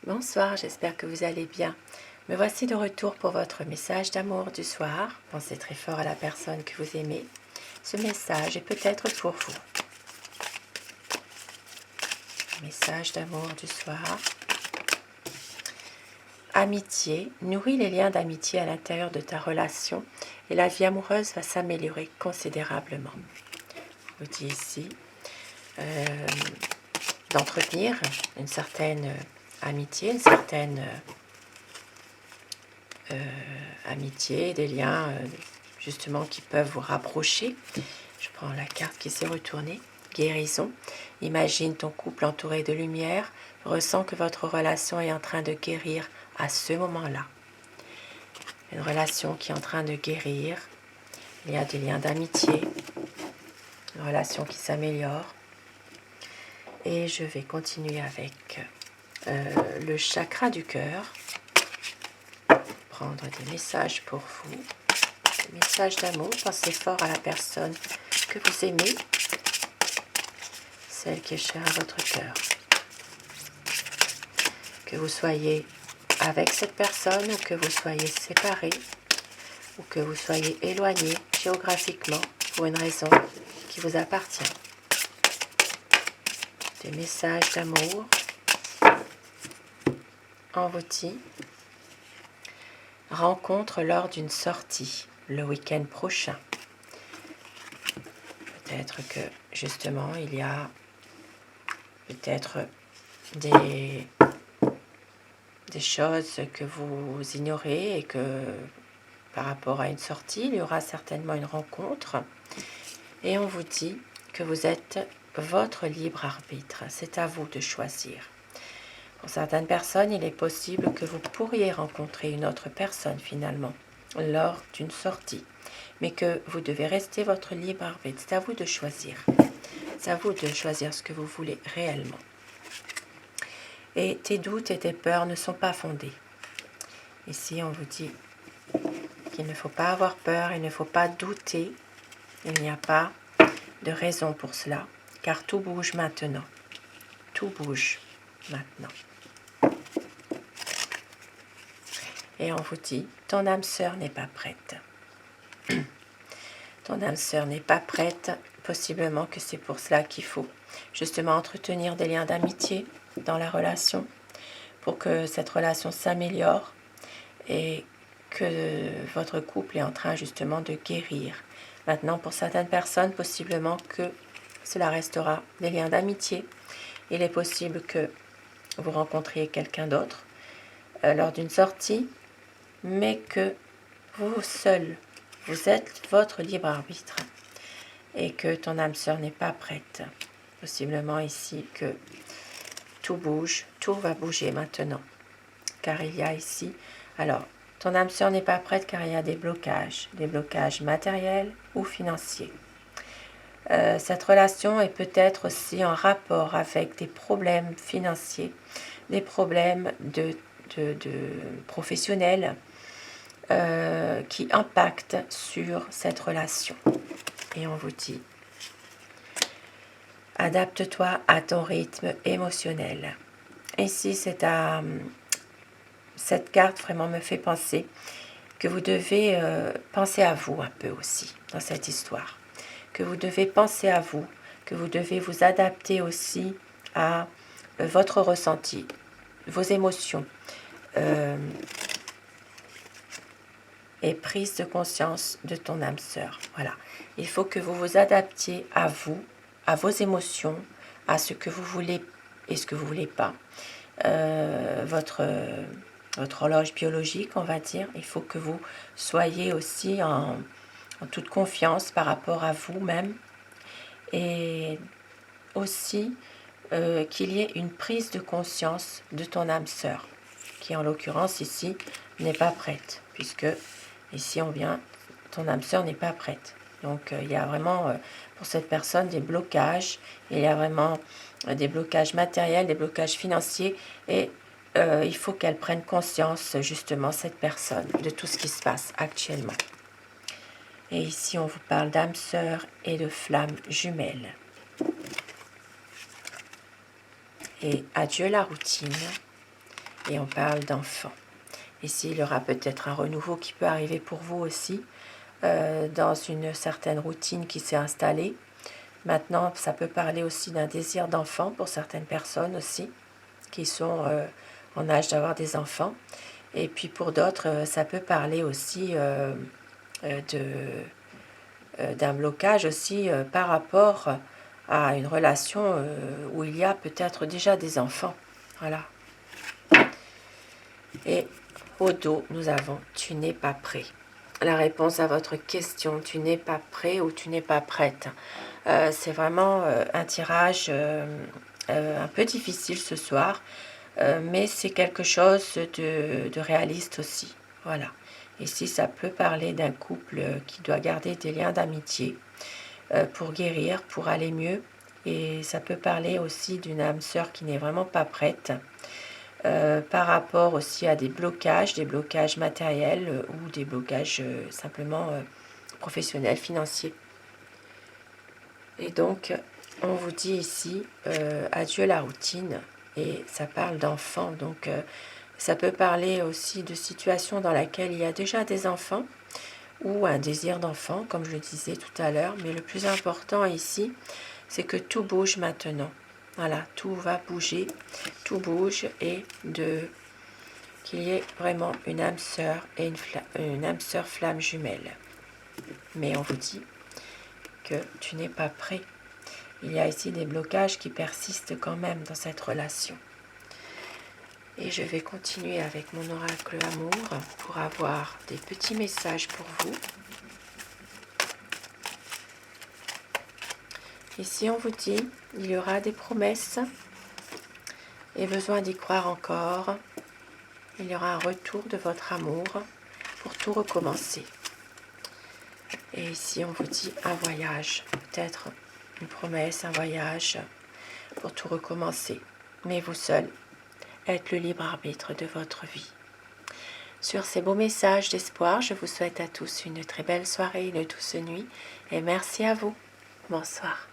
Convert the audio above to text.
Bonsoir, j'espère que vous allez bien. Me voici de retour pour votre message d'amour du soir. Pensez très fort à la personne que vous aimez. Ce message est peut-être pour vous. Message d'amour du soir. Amitié. Nourris les liens d'amitié à l'intérieur de ta relation et la vie amoureuse va s'améliorer considérablement. Je vous dis ici d'entretenir une certaine amitié, une certaine amitié, des liens justement qui peuvent vous rapprocher. Je prends la carte qui s'est retournée. Guérison. Imagine ton couple entouré de lumière. Ressens que votre relation est en train de guérir à ce moment-là. Une relation qui est en train de guérir. Il y a des liens d'amitié. Une relation qui s'améliore. Et je vais continuer avec le chakra du cœur. Prendre des messages pour vous. Des messages d'amour. Pensez fort à la personne que vous aimez. Celle qui est chère à votre cœur. Que vous soyez avec cette personne ou que vous soyez séparés ou que vous soyez éloignés géographiquement pour une raison qui vous appartient. Des messages d'amour envoûtis. Rencontre lors d'une sortie le week-end prochain. Peut-être que justement il y a peut-être des choses que vous ignorez et que par rapport à une sortie, il y aura certainement une rencontre. Et on vous dit que vous êtes votre libre arbitre. C'est à vous de choisir. Pour certaines personnes, il est possible que vous pourriez rencontrer une autre personne finalement lors d'une sortie. Mais que vous devez rester votre libre arbitre. C'est à vous de choisir. C'est à vous de choisir ce que vous voulez réellement. Et tes doutes et tes peurs ne sont pas fondés. Ici, on vous dit qu'il ne faut pas avoir peur, il ne faut pas douter. Il n'y a pas de raison pour cela, car tout bouge maintenant. Tout bouge maintenant. Et on vous dit, ton âme sœur n'est pas prête. Ton âme sœur n'est pas prête. Possiblement que c'est pour cela qu'il faut justement entretenir des liens d'amitié dans la relation pour que cette relation s'améliore et que votre couple est en train justement de guérir. Maintenant, pour certaines personnes, possiblement que cela restera des liens d'amitié. Il est possible que vous rencontriez quelqu'un d'autre lors d'une sortie, mais que vous seul, vous êtes votre libre arbitre et que ton âme sœur n'est pas prête. Possiblement ici que tout bouge, tout va bouger maintenant. Car il y a ici, alors, ton âme sœur n'est pas prête car il y a des blocages matériels ou financiers. Cette relation est peut-être aussi en rapport avec des problèmes financiers, des problèmes de professionnels qui impactent sur cette relation. Et on vous dit, adapte-toi à ton rythme émotionnel. Ici, cette carte vraiment me fait penser que vous devez penser à vous un peu aussi dans cette histoire. Que vous devez penser à vous, que vous devez vous adapter aussi à votre ressenti, vos émotions et prise de conscience de ton âme sœur. Voilà. Il faut que vous vous adaptiez à vous, à vos émotions, à ce que vous voulez et ce que vous ne voulez pas. Votre horloge biologique, on va dire, il faut que vous soyez aussi en toute confiance par rapport à vous-même et aussi qu'il y ait une prise de conscience de ton âme sœur, qui en l'occurrence ici n'est pas prête, puisque ici on vient, ton âme sœur n'est pas prête. Donc il y a vraiment pour cette personne des blocages, il y a vraiment des blocages matériels, des blocages financiers et il faut qu'elle prenne conscience justement, cette personne, de tout ce qui se passe actuellement. Et ici on vous parle d'âme sœur et de flamme jumelle. Et adieu la routine, et on parle d'enfants. Ici, il y aura peut-être un renouveau qui peut arriver pour vous aussi, dans une certaine routine qui s'est installée. Maintenant, ça peut parler aussi d'un désir d'enfant pour certaines personnes aussi, qui sont en âge d'avoir des enfants. Et puis pour d'autres, ça peut parler aussi d'un blocage aussi par rapport à une relation où il y a peut-être déjà des enfants. Voilà. Et au dos, nous avons « Tu n'es pas prêt ». La réponse à votre question « Tu n'es pas prêt » ou « Tu n'es pas prête ». C'est vraiment un tirage un peu difficile ce soir, mais c'est quelque chose de réaliste aussi. Voilà. Ici, ça peut parler d'un couple qui doit garder des liens d'amitié pour guérir, pour aller mieux. Et ça peut parler aussi d'une âme sœur qui n'est vraiment pas prête, par rapport aussi à des blocages matériels ou des blocages simplement professionnels, financiers. Et donc, on vous dit ici, adieu la routine, et ça parle d'enfants. Donc, ça peut parler aussi de situations dans laquelle il y a déjà des enfants, ou un désir d'enfant, comme je le disais tout à l'heure. Mais le plus important ici, c'est que tout bouge maintenant. Voilà, tout va bouger, tout bouge, et qu'il y ait vraiment une âme sœur et une âme sœur flamme jumelle. Mais on vous dit que tu n'es pas prêt. Il y a ici des blocages qui persistent quand même dans cette relation. Et je vais continuer avec mon oracle amour pour avoir des petits messages pour vous. Ici, on vous dit, il y aura des promesses et besoin d'y croire encore. Il y aura un retour de votre amour pour tout recommencer. Et ici, on vous dit un voyage, peut-être une promesse, un voyage pour tout recommencer. Mais vous seul êtes le libre arbitre de votre vie. Sur ces beaux messages d'espoir, je vous souhaite à tous une très belle soirée, une douce nuit, et merci à vous. Bonsoir.